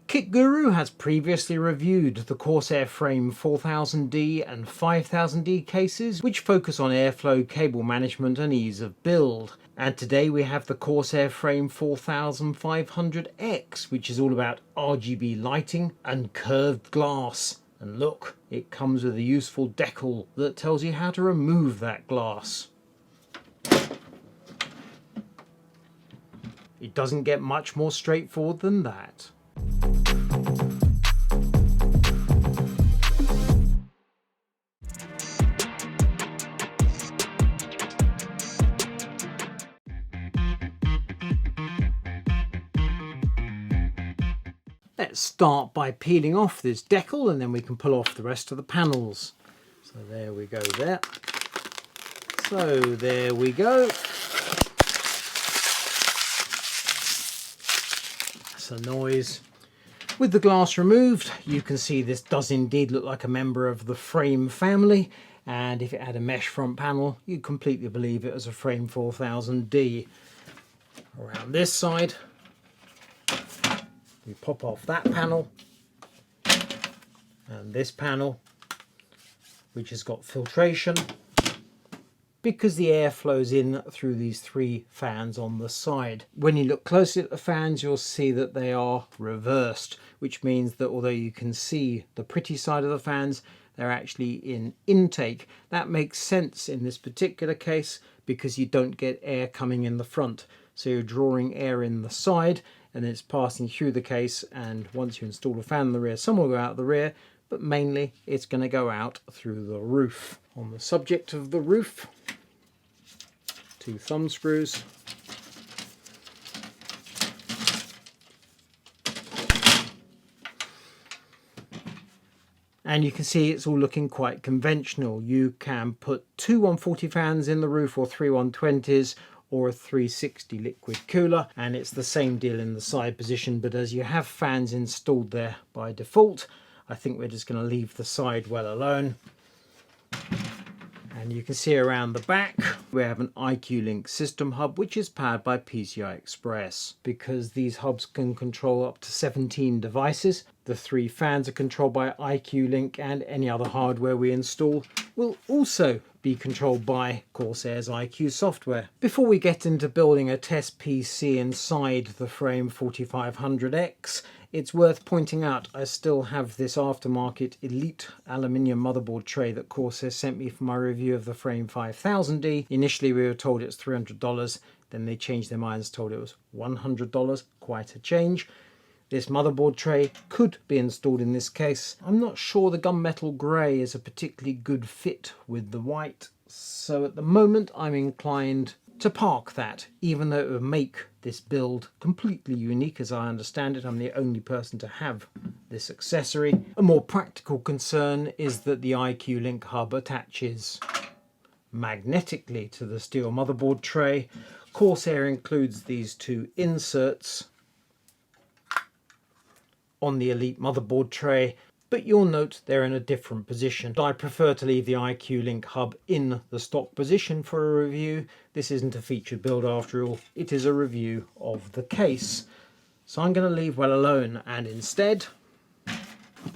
Kit Guru has previously reviewed the Corsair Frame 4000D and 5000D cases, which focus on airflow, cable management and ease of build. And today we have the Corsair Frame 4500X, which is all about RGB lighting and curved glass. And look, it comes with a useful decal that tells you how to remove that glass. It doesn't get much more straightforward than that. Let's start by peeling off this decal and then we can pull off the rest of the panels. So there we go there. So there we go. That's a noise. With the glass removed, you can see this does indeed look like a member of the Frame family. And if it had a mesh front panel, you'd completely believe it as a Frame 4000D. Around this side, we pop off that panel and this panel, which has got filtration because the air flows in through these three fans on the side. When you look closely at the fans, you'll see that they are reversed, which means that although you can see the pretty side of the fans, they're actually in intake. That makes sense in this particular case because you don't get air coming in the front. So you're drawing air in the side and it's passing through the case, and once you install a fan in the rear, some will go out the rear, but mainly it's going to go out through the roof. On the subject of the roof, 2 thumb screws. And you can see it's all looking quite conventional. You can put 2 140 fans in the roof or 3 120s or a 360 liquid cooler, and it's the same deal in the side position, but as you have fans installed there by default, I think we're just going to leave the side well alone. And you can see around the back we have an IQ Link system hub, which is powered by PCI Express. Because these hubs can control up to 17 devices, the 3 fans are controlled by IQ Link, and any other hardware we install will also be controlled by Corsair's IQ software. Before we get into building a test PC inside the Frame 4500X, it's worth pointing out I still have this aftermarket Elite aluminium motherboard tray that Corsair sent me for my review of the Frame 5000D. Initially we were told it's $300, then they changed their minds, told it was $100, quite a change. This motherboard tray could be installed in this case. I'm not sure the gunmetal grey is a particularly good fit with the white, so at the moment I'm inclined to park that, even though it would make this build completely unique as I understand it. I'm the only person to have this accessory. A more practical concern is that the IQ Link hub attaches magnetically to the steel motherboard tray. Corsair includes these 2 inserts on the Elite motherboard tray, but you'll note they're in a different position. I prefer to leave the IQ Link hub in the stock position for a review. This isn't a featured build after all, it is a review of the case. So I'm going to leave well alone, and instead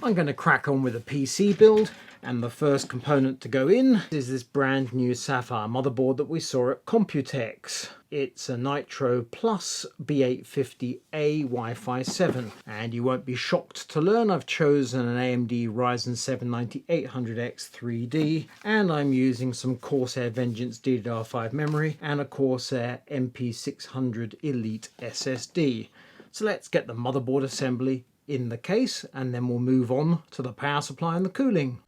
I'm going to crack on with a PC build. And the first component to go in is this brand new Sapphire motherboard that we saw at Computex. It's a Nitro Plus B850A Wi-Fi 7, and you won't be shocked to learn I've chosen an AMD Ryzen 7 9800X 3D, and I'm using some Corsair Vengeance DDR5 memory and a Corsair MP600 Elite SSD. So let's get the motherboard assembly in the case, and then we'll move on to the power supply and the cooling.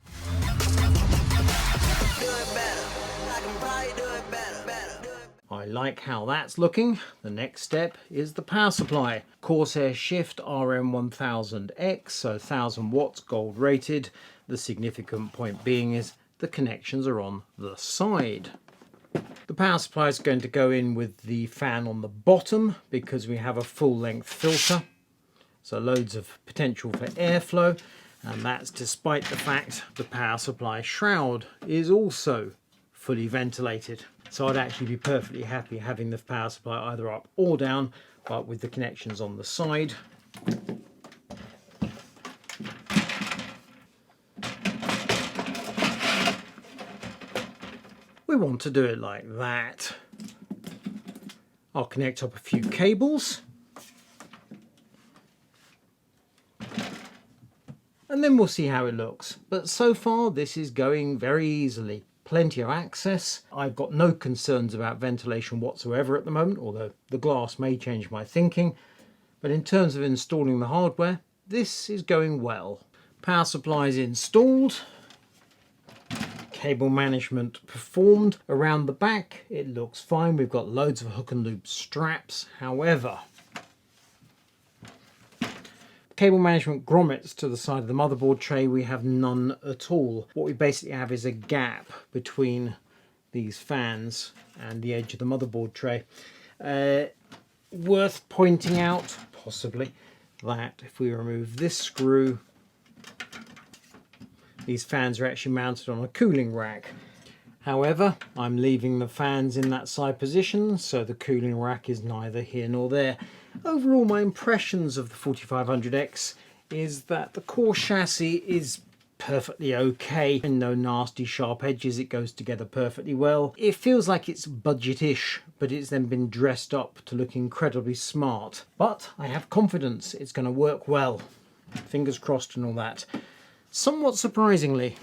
I like how that's looking. The next step is the power supply. Corsair Shift RM1000X, so 1000 watts, gold rated. The significant point being is the connections are on the side. The power supply is going to go in with the fan on the bottom because we have a full length filter. So loads of potential for airflow, and that's despite the fact the power supply shroud is also fully ventilated. So I'd actually be perfectly happy having the power supply either up or down, but with the connections on the side. We want to do it like that. I'll connect up a few cables. And then we'll see how it looks. But so far this is going very easily. Plenty of access. I've got no concerns about ventilation whatsoever at the moment, although the glass may change my thinking. But in terms of installing the hardware, this is going well. Power supply is installed. Cable management performed. Around the back it looks fine. We've got loads of hook and loop straps. However, cable management grommets to the side of the motherboard tray, we have none at all. What we basically have is a gap between these fans and the edge of the motherboard tray. Worth pointing out, possibly, that if we remove this screw, these fans are actually mounted on a cooling rack. However, I'm leaving the fans in that side position, so the cooling rack is neither here nor there. Overall, my impressions of the 4500X is that the core chassis is perfectly okay, and no nasty sharp edges. It goes together perfectly well. It feels like it's budget-ish, but it's then been dressed up to look incredibly smart. But I have confidence it's going to work well. Fingers crossed and all that. Somewhat surprisingly,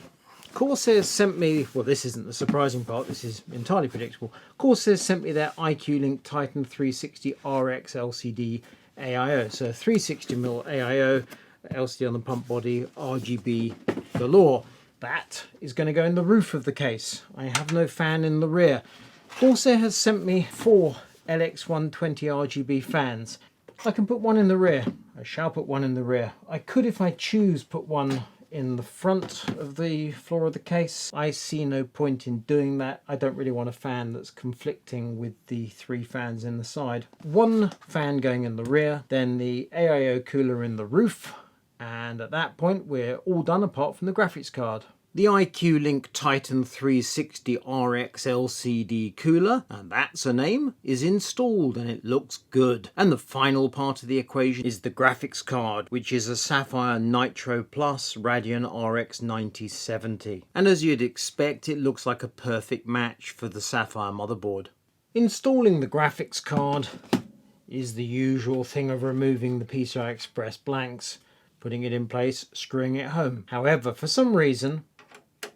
Corsair sent me, well, this isn't the surprising part, this is entirely predictable. Corsair sent me their IQ-Link Titan 360 RX LCD AIO. So 360mm AIO, LCD on the pump body, RGB galore. That is going to go in the roof of the case. I have no fan in the rear. Corsair has sent me 4 LX120 RGB fans. I can put one in the rear. I shall put one in the rear. I could, if I choose, put one in the front of the floor of the case. I see no point in doing that. I don't really want a fan that's conflicting with the 3 fans in the side. One fan going in the rear, then the AIO cooler in the roof, and at that point we're all done apart from the graphics card. The IQ-Link Titan 360 RX LCD cooler, and that's a name, is installed and it looks good. And the final part of the equation is the graphics card, which is a Sapphire Nitro Plus Radeon RX 9070. And as you'd expect, it looks like a perfect match for the Sapphire motherboard. Installing the graphics card is the usual thing of removing the PCI Express blanks, putting it in place, screwing it home. However, for some reason,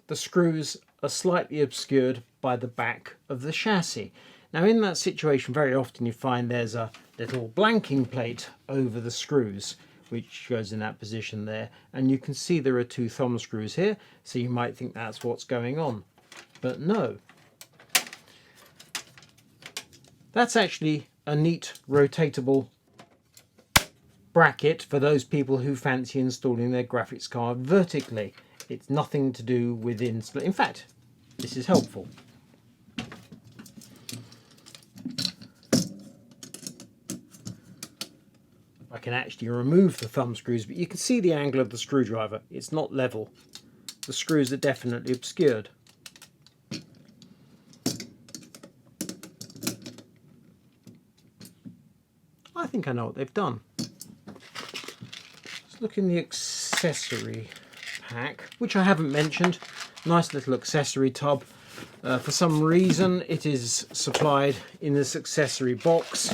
the screws are slightly obscured by the back of the chassis. Now in that situation, very often you find there's a little blanking plate over the screws, which goes in that position there. And you can see there are 2 thumb screws here, so you might think that's what's going on. But no. That's actually a neat rotatable bracket for those people who fancy installing their graphics card vertically. It's nothing to do with in fact, this is helpful. I can actually remove the thumb screws, but you can see the angle of the screwdriver. It's not level. The screws are definitely obscured. I think I know what they've done. Let's look in the accessory pack, which I haven't mentioned. Nice little accessory tub. For some reason it is supplied in this accessory box,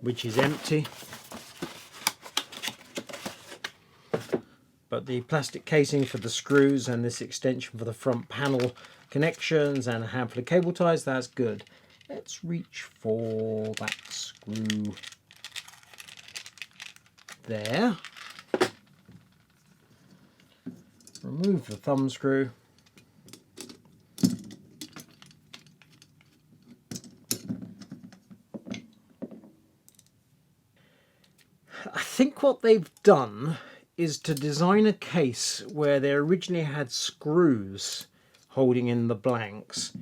which is empty. But the plastic casing for the screws and this extension for the front panel connections and a handful of cable ties, that's good. Let's reach for that screw there. Remove the thumb screw. I think what they've done is to design a case where they originally had screws holding in the blanks,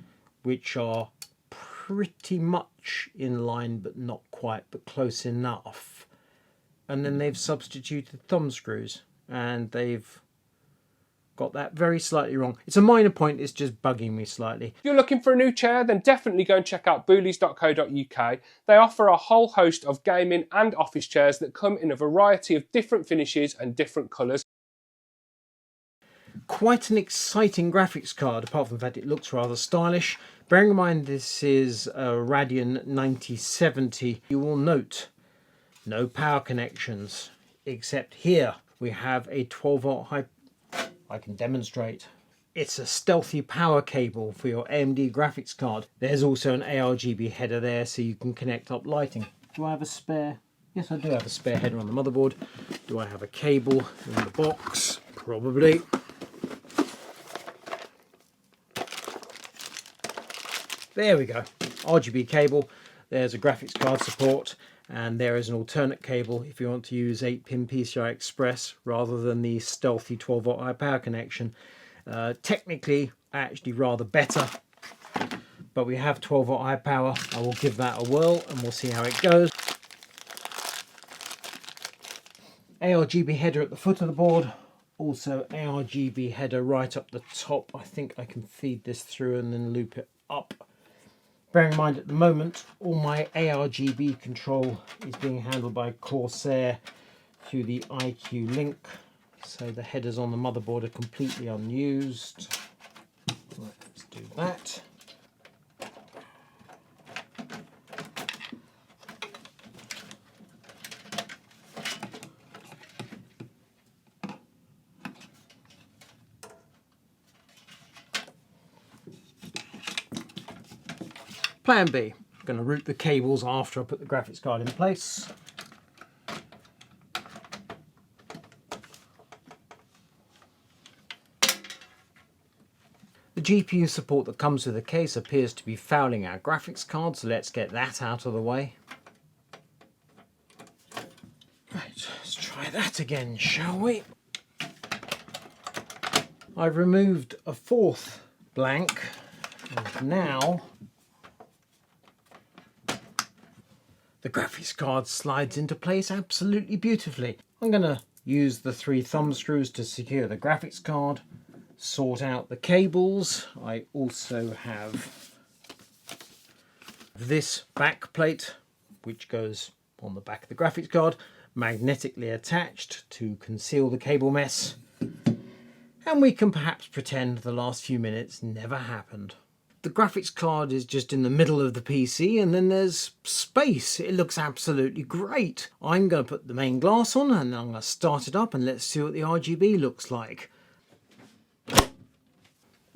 which are pretty much in line but not quite, but close enough. And then they've substituted thumb screws, and they've got that very slightly wrong. It's a minor point, it's just bugging me slightly. If you're looking for a new chair, then definitely go and check out boolies.co.uk. They offer a whole host of gaming and office chairs that come in a variety of different finishes and different colours. Quite an exciting graphics card, apart from the fact it looks rather stylish. Bearing in mind this is a Radeon 9070, you will note no power connections, except here we have a 12 volt high. I can demonstrate. It's a stealthy power cable for your AMD graphics card. There's also an ARGB header there so you can connect up lighting. Do I have a spare? Yes, I do have a spare header on the motherboard. Do I have a cable in the box? Probably. There we go. RGB cable. There's a graphics card support, and there is an alternate cable if you want to use 8-pin PCI Express rather than the stealthy 12 volt high power connection. Technically, actually rather better, but we have 12 volt high power. I will give that a whirl and we'll see how it goes. ARGB header at the foot of the board, also ARGB header right up the top. I think I can feed this through and then loop it up. Bearing in mind at the moment all my ARGB control is being handled by Corsair through the IQ link, so the headers on the motherboard are completely unused. Right, let's do that. Plan B, I'm going to route the cables after I put the graphics card in place. The GPU support that comes with the case appears to be fouling our graphics card, so let's get that out of the way. Right, let's try that again, shall we? I've removed a fourth blank, and now the graphics card slides into place absolutely beautifully. I'm going to use the 3 thumb screws to secure the graphics card, sort out the cables. I also have this back plate which goes on the back of the graphics card, magnetically attached to conceal the cable mess, and we can perhaps pretend the last few minutes never happened. The graphics card is just in the middle of the PC and then there's space. It looks absolutely great. I'm going to put the main glass on and I'm going to start it up and let's see what the RGB looks like.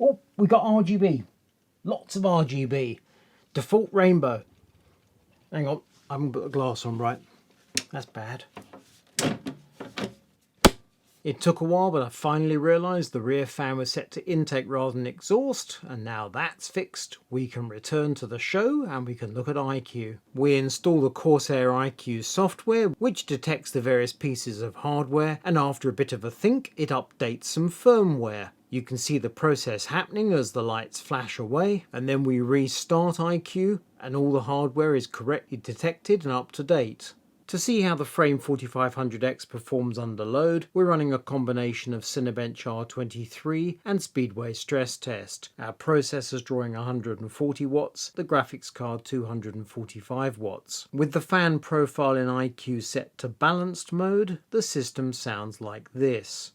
Oh, we got RGB. Lots of RGB. Default rainbow. Hang on, I haven't put the glass on right. That's bad. It took a while, but I finally realised the rear fan was set to intake rather than exhaust, and now that's fixed, we can return to the show and we can look at IQ. We install the Corsair IQ software, which detects the various pieces of hardware, and after a bit of a think, it updates some firmware. You can see the process happening as the lights flash away, and then we restart IQ, and all the hardware is correctly detected and up to date. To see how the Frame 4500X performs under load, we're running a combination of Cinebench R23 and Speedway stress test. Our processor's drawing 140 watts, the graphics card 245 watts. With the fan profile in IQ set to balanced mode, the system sounds like this.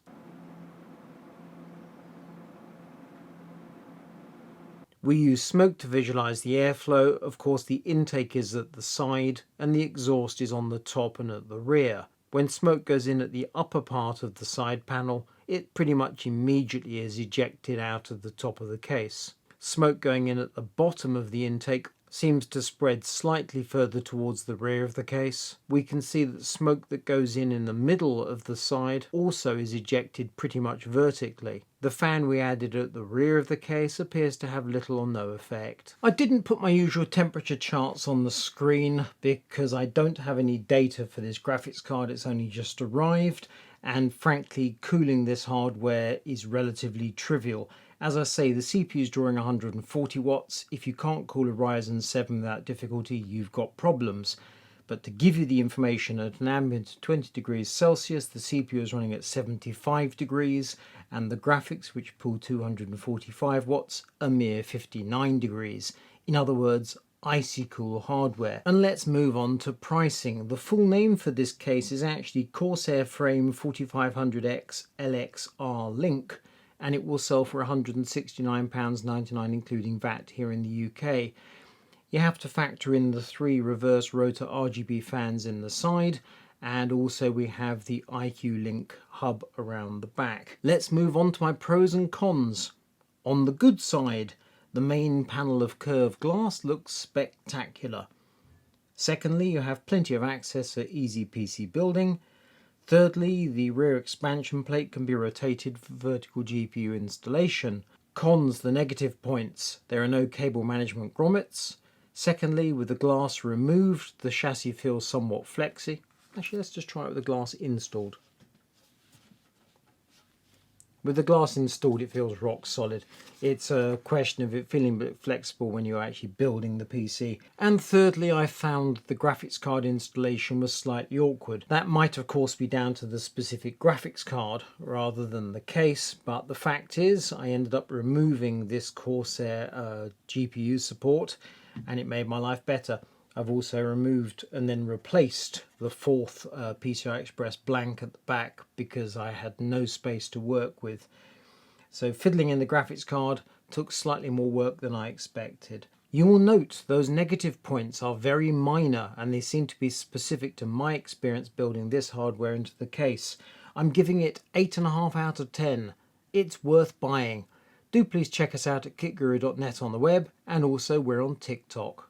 We use smoke to visualize the airflow. Of course, the intake is at the side and the exhaust is on the top and at the rear. When smoke goes in at the upper part of the side panel, it pretty much immediately is ejected out of the top of the case. Smoke going in at the bottom of the intake seems to spread slightly further towards the rear of the case. We can see that smoke that goes in the middle of the side also is ejected pretty much vertically. The fan we added at the rear of the case appears to have little or no effect. I didn't put my usual temperature charts on the screen because I don't have any data for this graphics card. It's only just arrived, and frankly cooling this hardware is relatively trivial. As I say, the CPU is drawing 140 watts. If you can't cool a Ryzen 7 without difficulty, you've got problems. But to give you the information, at an ambient of 20 degrees Celsius, the CPU is running at 75 degrees, and the graphics, which pull 245 watts, a mere 59 degrees. In other words, icy cool hardware. And let's move on to pricing. The full name for this case is actually Corsair Frame 4500X LXR Link, and it will sell for £169.99 including VAT here in the UK. You have to factor in the 3 reverse rotor RGB fans in the side, and also we have the IQ Link hub around the back. Let's move on to my pros and cons. On the good side, the main panel of curved glass looks spectacular. Secondly, you have plenty of access for easy PC building. Thirdly, the rear expansion plate can be rotated for vertical GPU installation. Cons, the negative points: there are no cable management grommets. Secondly, with the glass removed, the chassis feels somewhat flexy. Actually, let's just try it with the glass installed. With the glass installed, it feels rock solid. It's a question of it feeling a bit flexible when you're actually building the PC. And thirdly, I found the graphics card installation was slightly awkward. That might of course be down to the specific graphics card rather than the case, but the fact is I ended up removing this Corsair GPU support, and it made my life better. I've also removed and then replaced the 4th PCI Express blank at the back because I had no space to work with. So fiddling in the graphics card took slightly more work than I expected. You will note those negative points are very minor, and they seem to be specific to my experience building this hardware into the case. I'm giving it 8.5 out of 10. It's worth buying. Do please check us out at kitguru.net on the web, and also we're on TikTok.